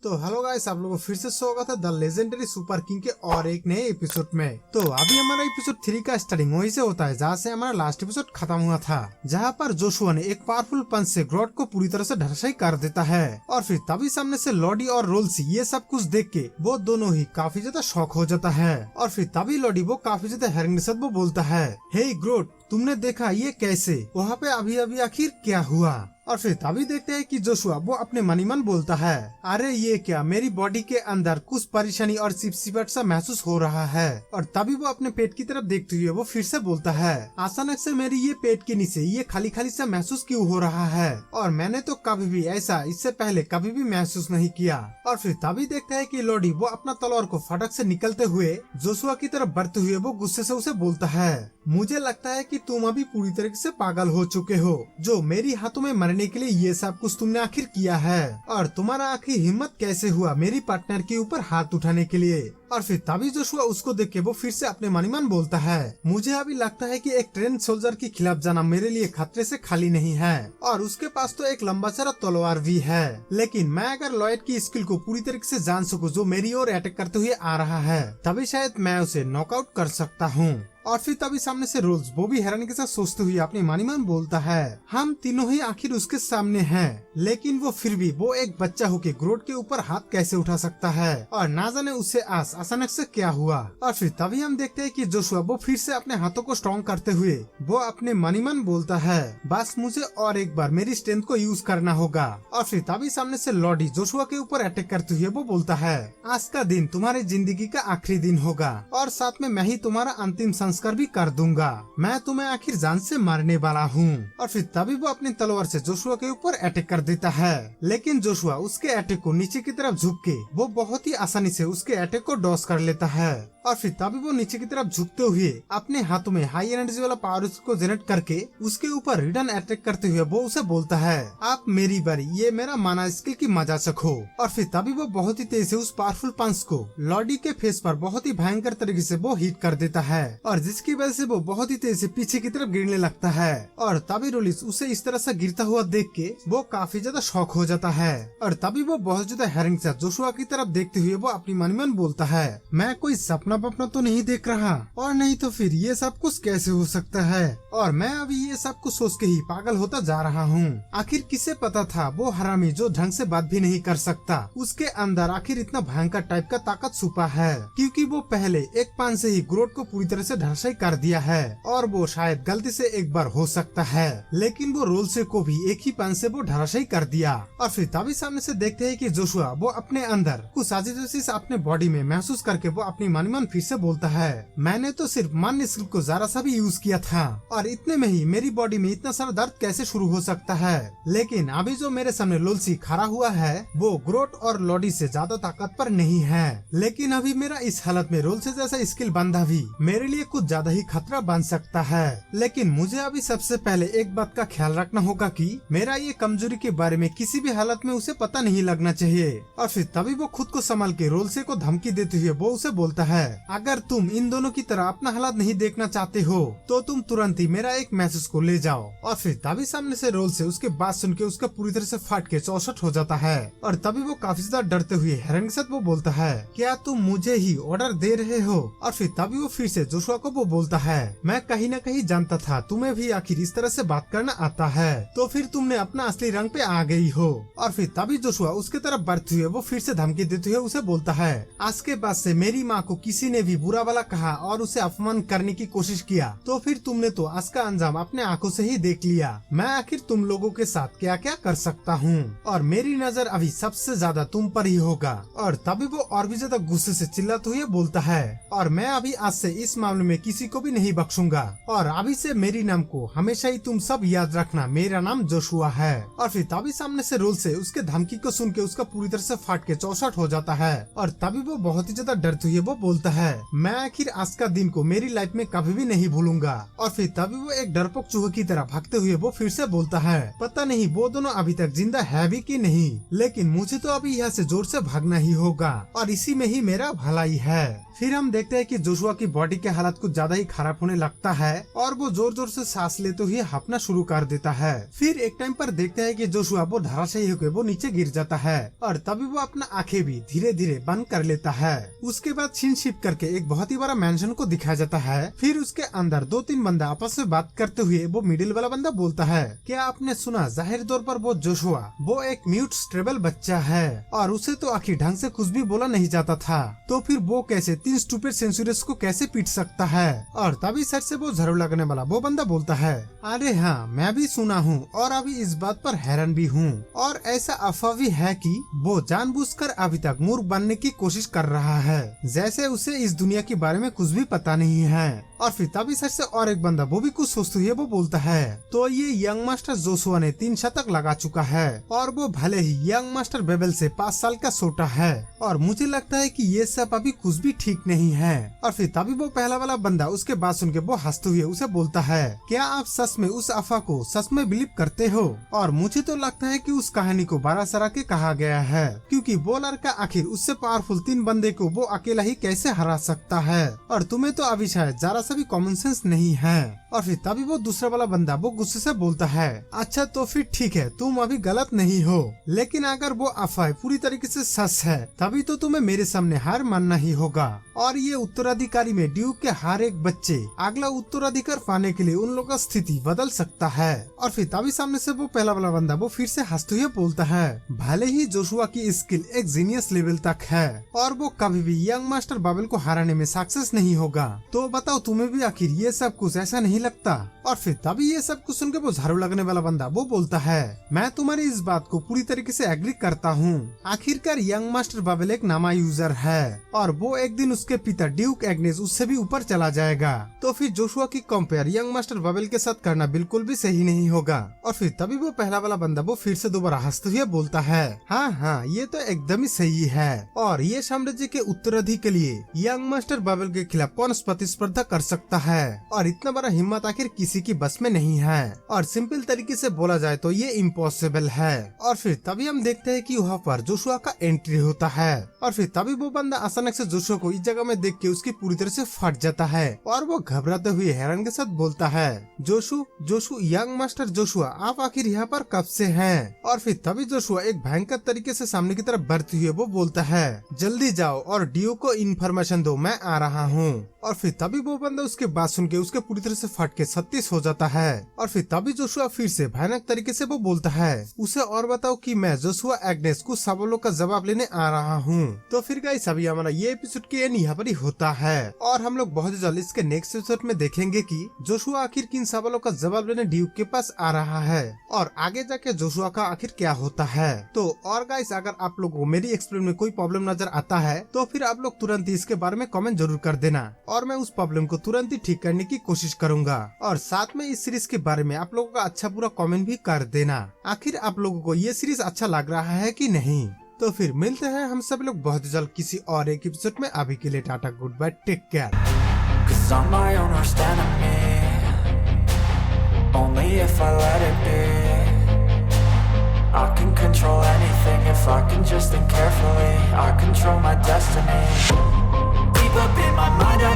तो hello guys, आप लोगों को फिर से स्वागत है द लेजेंडरी सुपर किंग के और एक नए एपिसोड में। तो अभी हमारा एपिसोड 3 का स्टार्टिंग वहीं से होता है जहाँ से हमारा लास्ट एपिसोड खत्म हुआ था, जहाँ पर जोशुआ ने एक पावरफुल पंच से ग्रॉड को पूरी तरह से धराशायी कर देता है। और फिर तभी सामने से लॉडी और रोल्सी ये सब कुछ देख के वो दोनों ही काफी ज्यादा शॉक हो जाता है। और फिर तभी लॉडी वो काफी ज्यादा हैरानी के साथ वो बोलता है, हे ग्रोड, तुमने देखा ये कैसे? वहाँ पे अभी अभी आखिर क्या हुआ? और फिर तभी देखते हैं कि जोशुआ वो अपने मनी मन बोलता है, अरे ये क्या, मेरी बॉडी के अंदर कुछ परेशानी और चिपचिपाहट सा महसूस हो रहा है। और तभी वो अपने पेट की तरफ देखते हुए वो फिर से बोलता है, अचानक से मेरी ये पेट के नीचे ये खाली खाली सा महसूस क्यों हो रहा है? और मैंने तो कभी भी ऐसा इससे पहले कभी भी महसूस नहीं किया। और फिर तभी देखते है कि लॉडी वो अपना तलवार को फटक से निकलते हुए जोशुआ की तरफ बढ़ते हुए वो गुस्से से उसे बोलता है, मुझे लगता है कि तुम अभी पूरी तरीके से पागल हो चुके हो। जो मेरी हाथों में मरने के लिए ये सब कुछ तुमने आखिर किया है, और तुम्हारा आखिर हिम्मत कैसे हुआ मेरी पार्टनर के ऊपर हाथ उठाने के लिए? और फिर तभी जोशुआ उसको देख के वो फिर से अपने मनी मन बोलता है, मुझे अभी लगता है कि एक ट्रेन सोल्जर के खिलाफ जाना मेरे लिए खतरे से खाली नहीं है, और उसके पास तो एक लंबा सारा तलवार भी है। लेकिन मैं अगर लॉयड की स्किल को पूरी तरीके से जान सकूं जो मेरी ओर अटैक करते हुए आ रहा है, तभी शायद मैं उसे नॉकआउट कर सकता हूँ। और फिर तभी सामने से रोल्स वो भी हैरानी के साथ सोचते हुए अपने मनी मन बोलता है, हम तीनों ही आखिर उसके सामने हैं, लेकिन वो फिर भी वो एक बच्चा होके ग्रोड के ऊपर हाथ कैसे उठा सकता है? और ना जाने उससे अचानक से क्या हुआ। और फिर तभी हम देखते हैं कि जोशुआ वो फिर से अपने हाथों को स्ट्रॉन्ग करते हुए वो अपने मनी मन बोलता है, बस मुझे और एक बार मेरी स्ट्रेंथ को यूज करना होगा। और फिर तभी सामने से लॉडी जोशुआ के ऊपर अटैक करते हुए वो बोलता है, आज का दिन तुम्हारी जिंदगी का आखिरी दिन होगा, और साथ में मैं ही तुम्हारा अंतिम संस्कार भी कर दूंगा। मैं तुम्हें आखिर जान से मारने वाला हूँ। और फिर तभी वो अपनी तलवार से जोशुआ के ऊपर अटैक कर देता है, लेकिन जोशुआ उसके अटैक को नीचे की तरफ झुक के वो बहुत ही आसानी से उसके अटैक को डॉस कर लेता है। और फिर तभी वो नीचे की तरफ झुकते हुए अपने हाथों में हाई एनर्जी वाला पावर को जनरेट करके उसके ऊपर रिटर्न अटैक करते हुए वो उसे बोलता है, आप मेरी बारी, ये मेरा माना स्किल की मजा चखो। और फिर तभी वो बहुत ही तेज से उस पावरफुल पंच को लॉडी के फेस पर बहुत ही भयंकर तरीके से वो हिट कर देता है, और जिसकी वजह से वो बहुत ही तेज से पीछे की तरफ गिरने लगता है। और तभी रोलिस उसे इस तरह से गिरता हुआ देख के वो काफी ज्यादा शॉक हो जाता है। और तभी वो बहुत ज्यादा हैरानी से जोशुआ की तरफ देखते हुए वो अपनी मन मन बोलता है, मैं कोई सपना तो नहीं देख रहा, और नहीं तो फिर ये सब कुछ कैसे हो सकता है? और मैं अभी ये सब कुछ सोच के ही पागल होता जा रहा हूँ। आखिर किसे पता था वो हरामी जो ढंग से बात भी नहीं कर सकता, उसके अंदर आखिर इतना भयंकर टाइप का ताकत छुपा है, क्योंकि वो पहले एक पान से ही ग्रोड को पूरी तरह से धराशायी कर दिया है, और वो शायद गलती से एक बार हो सकता है, लेकिन वो रोल्से को भी एक ही पान से वो धराशायी कर दिया। और फिर तभी सामने से देखते हैं कि जोशुआ वो अपने अंदर कुछ आजीज अपने बॉडी में महसूस करके वो अपनी मन फिर से बोलता है, मैंने तो सिर्फ मन स्किल को जरा सा भी यूज किया था, और इतने में ही मेरी बॉडी में इतना सारा दर्द कैसे शुरू हो सकता है? लेकिन अभी जो मेरे सामने लोल्सी खड़ा हुआ है वो ग्रोट और लॉडी से ज्यादा ताकतवर नहीं है, लेकिन अभी मेरा इस हालत में रोल्सी जैसा स्किल बंदा भी मेरे लिए कुछ ज्यादा ही खतरा बन सकता है। लेकिन मुझे अभी सबसे पहले एक बात का ख्याल रखना होगा कि मेरा ये कमजोरी के बारे में किसी भी हालत में उसे पता नहीं लगना चाहिए। और फिर तभी वो खुद को संभाल के रोल्से को धमकी देते हुए वो उसे बोलता है, अगर तुम इन दोनों की तरह अपना हालात नहीं देखना चाहते हो तो तुम तुरंत ही मेरा एक मैसेज को ले जाओ। और फिर तभी सामने से रोल से उसके बात सुन के उसका पूरी तरह से फाट के चौसठ हो जाता है। और तभी वो काफी ज्यादा डरते हुए हैरानी के साथ वो बोलता है, क्या तुम मुझे ही ऑर्डर दे रहे हो? और फिर तभी वो फिर से जोशुआ को वो बोलता है, मैं कहीं न कहीं जानता था तुम्हें भी आखिर इस तरह से बात करना आता है, तो फिर तुमने अपना असली रंग पे आ गई हो। और फिर तभी जोशुआ उसके तरफ बढ़ते हुए वो फिर से धमकी देते हुए उसे बोलता है, आज के बाद से मेरी माँ को किसी ने भी बुरा वाला कहा और उसे अपमान करने की कोशिश किया तो फिर तुमने तो आज का अंजाम अपने आंखों से ही देख लिया। मैं आखिर तुम लोगों के साथ क्या क्या कर सकता हूँ, और मेरी नजर अभी सबसे ज्यादा तुम पर ही होगा। और तभी वो और भी ज्यादा गुस्से से चिल्लाते हुए बोलता है, और मैं अभी आज से इस मामले में किसी को भी नहीं बख्शूंगा, और अभी से मेरी नाम को हमेशा ही तुम सब याद रखना, मेरा नाम जोशुआ है। और फिर तभी सामने से रोल से उसके धमकी को सुन के उसका पूरी तरह से फाट के चौसठ हो जाता है। और तभी वो बहुत ही ज्यादा डरते हुए वो बोलता है, मैं आखिर आज का दिन को मेरी लाइफ में कभी भी नहीं भूलूंगा। और फिर तभी वो एक डरपोक चूहे की तरह भागते हुए वो फिर से बोलता है, पता नहीं वो दोनों अभी तक जिंदा है भी कि नहीं, लेकिन मुझे तो अभी यहाँ से जोर से भागना ही होगा, और इसी में ही मेरा भलाई है। फिर हम देखते हैं कि जोशुआ की बॉडी के हालत कुछ ज्यादा ही खराब होने लगता है, और वो जोर जोर से सांस लेते हुए हाँफना शुरू कर देता है। फिर एक टाइम पर देखते हैं कि जोशुआ वो धराशायी होकर वो नीचे गिर जाता है और तभी वो अपना आंखें भी धीरे धीरे बंद कर लेता है। उसके बाद सीन शिफ्ट करके एक बहुत ही बड़ा मैंशन को दिखाया जाता है। फिर उसके अंदर 2-3 बंदा आपस में बात करते हुए वो मिडिल वाला बंदा बोलता है, क्या आपने सुना, जाहिर तौर पर वो जोशुआ वो एक म्यूट स्टेबल बच्चा है और उसे तो आखिर ढंग से कुछ भी बोला नहीं जाता था, तो फिर वो कैसे 3 स्टूपिड सेंचुरियंस को कैसे पीट सकता है। और तभी सर से वो झाड़ू लगने वाला वो बंदा बोलता है, अरे हाँ मैं भी सुना हूँ और अभी इस बात पर हैरान भी हूँ, और ऐसा अफवाह भी है कि वो जानबूझकर अभी तक मूर्ख बनने की कोशिश कर रहा है, जैसे उसे इस दुनिया के बारे में कुछ भी पता नहीं है। और फिर तभी सर से और एक बंदा वो भी कुछ सोचते हुए वो बोलता है, तो ये यंग मास्टर जोशुआ ने 3 शतक लगा चुका है और वो भले ही यंग मास्टर बेबल से 5 साल का छोटा है, और मुझे लगता है कि ये सब अभी कुछ भी ठीक नहीं है। और फिर तभी वो पहला वाला बंदा उसके बात सुन के वो हंसते हुए उसे बोलता है, क्या आप सच में उस अफवाह को सच में बिलीव करते हो? और मुझे तो लगता है कि उस कहानी को बारह सरा के कहा गया है, क्योंकि वो लड़का आखिर उससे पावरफुल 3 बंदे को वो अकेला ही कैसे हरा सकता है, और तुम्हें तो अभी शायद जरा सा भी कॉमन सेंस नहीं है। और फिर तभी वो दूसरा वाला बंदा वो गुस्से से बोलता है, अच्छा तो फिर ठीक है, तुम अभी गलत नहीं हो, लेकिन अगर वो अफवाह पूरी तरीके से सच है तभी तो तुम्हें मेरे सामने हार मानना ही होगा, और ये उत्तराधिकारी में ड्यूक के हर एक बच्चे अगला उत्तराधिकार पाने के लिए उन लोगों का स्थिति बदल सकता है। और फिर तभी सामने से वो पहला वाला बंदा वो फिर से हंसते हुए बोलता है, भले ही जोशुआ की स्किल एक जीनियस लेवल तक है और वो कभी भी यंग मास्टर बाबल को हराने में सक्सेस नहीं होगा, तो बताओ तुम्हें भी आखिर ये सब कुछ ऐसा नहीं लगता? और फिर तभी ये सब कुछ सुन के वो झाड़ू लगने वाला बंदा वो बोलता है, मैं तुम्हारी इस बात को पूरी तरीके से एग्री करता हूँ। आखिरकार यंग मास्टर बाबल एक नामा यूजर है और वो एक दिन उसके पिता ड्यूक एग्नेस उससे भी ऊपर चला जाएगा, तो फिर जोशुआ की कंपेयर यंग मास्टर बाबल के साथ करना बिल्कुल भी सही नहीं होगा। और फिर तभी वो पहला वाला बंदा वो फिर से दोबारा हंसते हुए बोलता है, हाँ हाँ ये तो एकदम ही सही है, और ये साम्राज्य के उत्तराधिकारी के लिए यंग मास्टर बाबल के खिलाफ कौन प्रतिस्पर्धा कर सकता है, और इतना बड़ा हिम्मत आखिर किसी की बस में नहीं है, और सिंपल तरीके से बोला जाए तो ये इम्पॉसिबल है। और फिर तभी हम देखते हैं कि वहाँ पर जोशुआ का एंट्री होता है, और फिर तभी वो बंदा अचानक से जोशुआ को इस जगह में देख के उसकी पूरी तरह से फट जाता है, और वो घबराते हुए हैरान के साथ बोलता है, जोशु जोशु यंग मास्टर जोशुआ आप आखिर यहाँ पर कब से हैं? और फिर तभी जोशुआ एक भयंकर तरीके से सामने की तरफ बढ़ते हुए वो बोलता है, जल्दी जाओ और ड्यू को इन्फॉर्मेशन दो, मैं आ रहा हूँ। और फिर तभी वो बंदा उसके बात सुन के उसके पूरी तरह से फट के 36 हो जाता है। और फिर तभी जोशुआ फिर से भयानक तरीके से वो बोलता है, उसे और बताओ कि मैं जोशुआ एग्नेस कुछ सवालों का जवाब लेने आ रहा हूँ। तो फिर गाइस अभी हमारा ये एपिसोड के एंड यहाँ पर ही होता है, और हम लोग बहुत जल्द इसके नेक्स्ट एपिसोड में देखेंगे कि जोशुआ आखिर किन सवालों का जवाब लेने ड्यूक के पास आ रहा है, और आगे जाके जोशुआ का आखिर क्या होता है। तो और गाइस अगर आप लोगों को मेरी एक्सप्लेन में कोई प्रॉब्लम नजर आता है तो फिर आप लोग तुरंत ही इसके बारे में कमेंट जरूर कर देना, और मैं उस प्रॉब्लम को तुरंत ही ठीक करने की कोशिश करूंगा। और साथ में इस सीरीज के बारे में आप लोगों का अच्छा पूरा कमेंट भी कर देना, आखिर आप लोगों को ये सीरीज अच्छा लग रहा है कि नहीं। तो फिर मिलते हैं हम सब लोग बहुत जल्द किसी और एक एपिसोड में। अभी के लिए tata, good bye, take care. I can control anything if I can just think carefully. I control my destiny. Deep up in my mind I